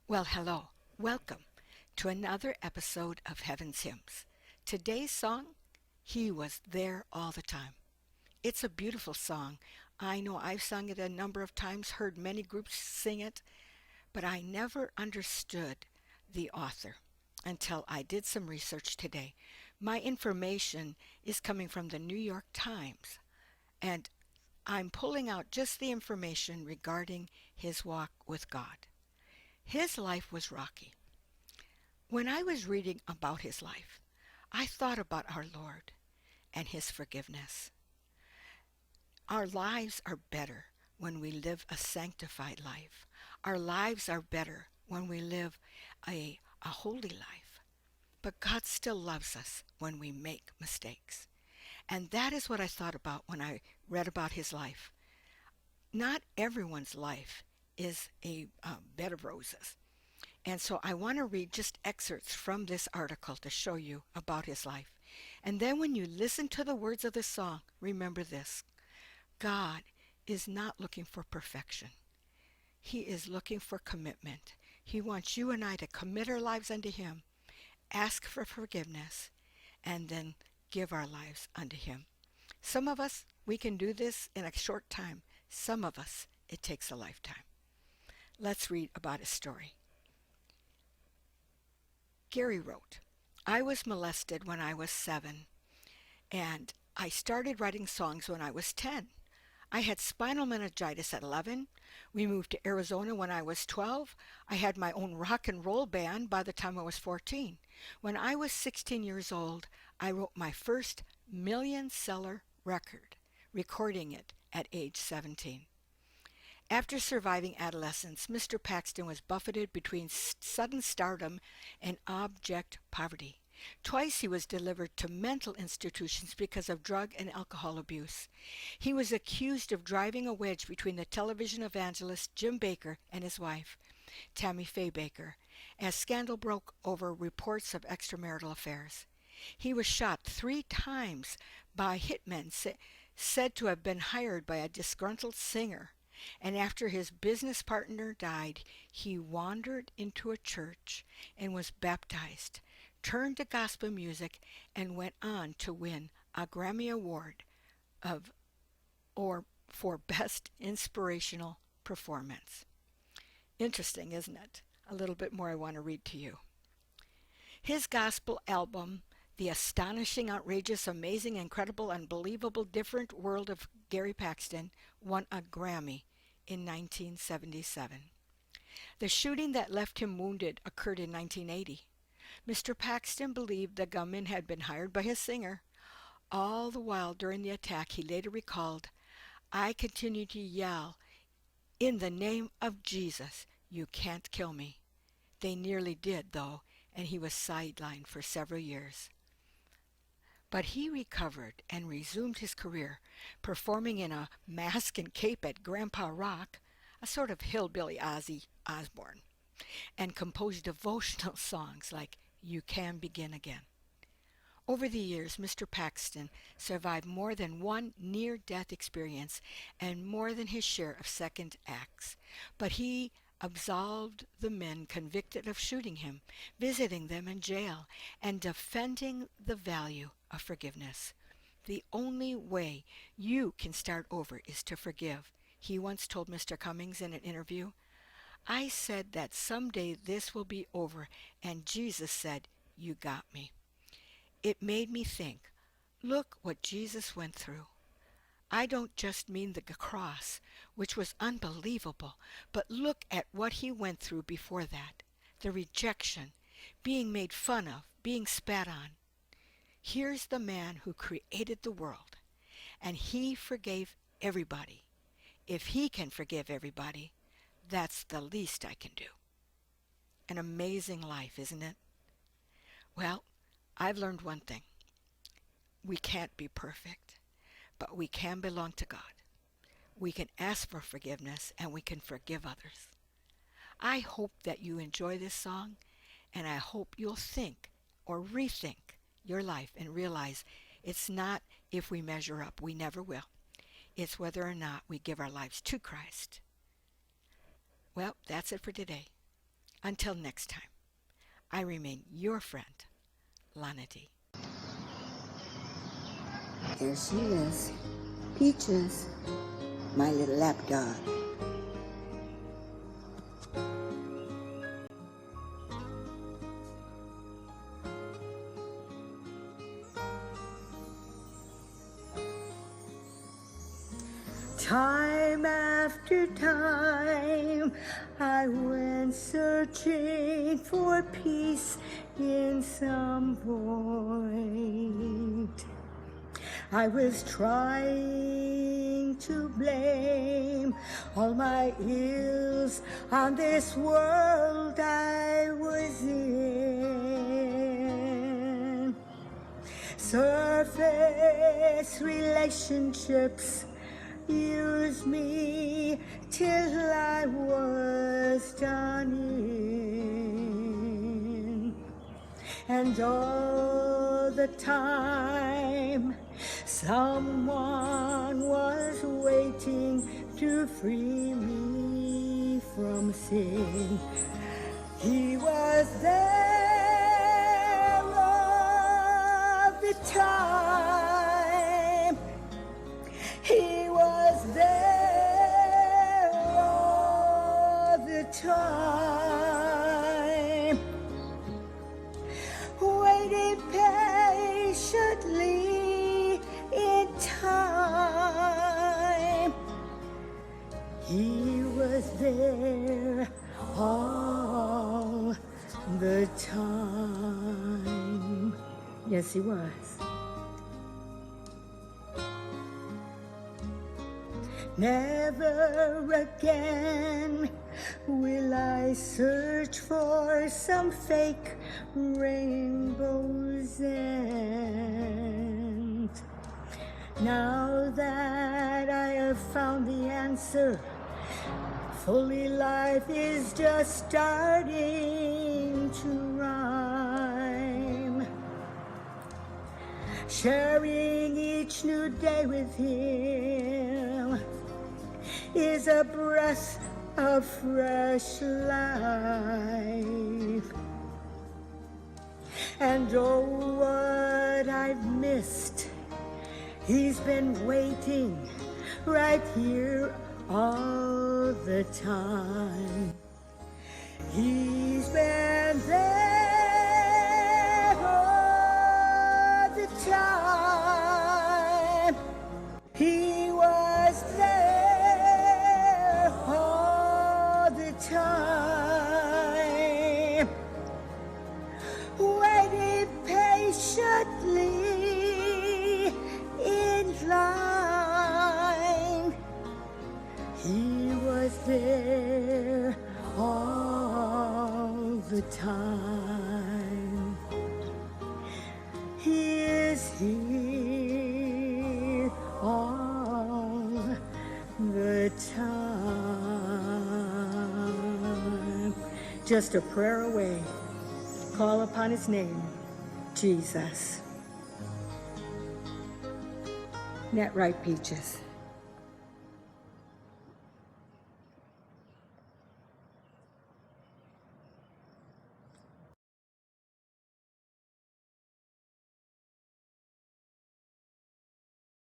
Well, hello. Welcome to another episode of Heaven's Hymns. Today's song, He Was There All the Time. It's a beautiful song. I know I've sung it a number of times, heard many groups sing it, but I never understood the author until I did some research today. My information is coming from the New York Times, and I'm pulling out just the information regarding his walk with God. His life was rocky. When I was reading about his life, I thought about our Lord and his forgiveness. Our lives are better when we live a sanctified life. Our lives are better when we live a holy life. But God still loves us when we make mistakes. And that is what I thought about when I read about his life. Not everyone's life is a bed of roses. And so I want to read just excerpts from this article to show you about his life. And then when you listen to the words of the song, remember this: God is not looking for perfection. He is looking for commitment. He wants you and I to commit our lives unto him, ask for forgiveness, and then give our lives unto him. Some of us, we can do this in a short time. Some of us, it takes a lifetime. Let's read about his story. Gary wrote, I was molested when I was 7, and I started writing songs when I was 10. I had spinal meningitis at 11. We moved to Arizona when I was 12. I had my own rock and roll band by the time I was 14. When I was 16 years old, I wrote my first million-seller record, recording it at age 17. After surviving adolescence, Mr. Paxton was buffeted between sudden stardom and abject poverty. Twice he was delivered to mental institutions because of drug and alcohol abuse. He was accused of driving a wedge between the television evangelist Jim Bakker and his wife, Tammy Faye Bakker, as scandal broke over reports of extramarital affairs. He was shot 3 times by hitmen said to have been hired by a disgruntled singer. And after his business partner died, he wandered into a church and was baptized, turned to gospel music, and went on to win a Grammy Award of or for Best Inspirational Performance. Interesting, isn't it? A little bit more I want to read to you. His gospel album, The Astonishing, Outrageous, Amazing, Incredible, Unbelievable, Different World of Gary Paxton, won a Grammy in 1977. The shooting that left him wounded occurred in 1980. Mr. Paxton believed the gunman had been hired by his singer. All the while during the attack, he later recalled, I continued to yell, in the name of Jesus, you can't kill me. They nearly did, though, and he was sidelined for several years. But he recovered and resumed his career, performing in a mask and cape at Grandpa Rock, a sort of hillbilly Ozzy Osbourne, and composed devotional songs like You Can Begin Again. Over the years, Mr. Paxton survived more than one near-death experience and more than his share of second acts, but he absolved the men convicted of shooting him, visiting them in jail, and defending the value of forgiveness. The only way you can start over is to forgive. He once told Mr. Cummings in an interview, I said that someday this will be over, and Jesus said, you got me. It made me think, look what Jesus went through. I don't just mean the cross, which was unbelievable, but look at what he went through before that. The rejection, being made fun of, being spat on. Here's the man who created the world, and he forgave everybody. If he can forgive everybody, that's the least I can do. An amazing life, isn't it? Well, I've learned one thing. We can't be perfect, but we can belong to God. We can ask for forgiveness, and we can forgive others. I hope that you enjoy this song, and I hope you'll think or rethink your life and realize it's not if we measure up. We never will. It's whether or not we give our lives to Christ. Well, that's it for today. Until next time, I remain your friend, Lana D. There she is, Peaches, my little lapdog. Time after time, I went searching for peace in some void. I was trying to blame all my ills on this world I was in. Surface relationships used me till I was done in. And all the time, someone was waiting to free me from sin. He was there all the time. He was there all the time, waiting patiently in time. He was there all the time. Yes, he was. Never again will I search for some fake rainbow's end. Now that I have found the answer, fully life is just starting to rhyme. Sharing each new day with him is a breath of fresh life. And oh, what I've missed. He's been waiting right here all the time. He's been there all the time. He was there all the time, waiting patiently in line. He was there all the time. He is here all the time. Just a prayer away. Call upon his name, Jesus. Isn't that right, Peaches?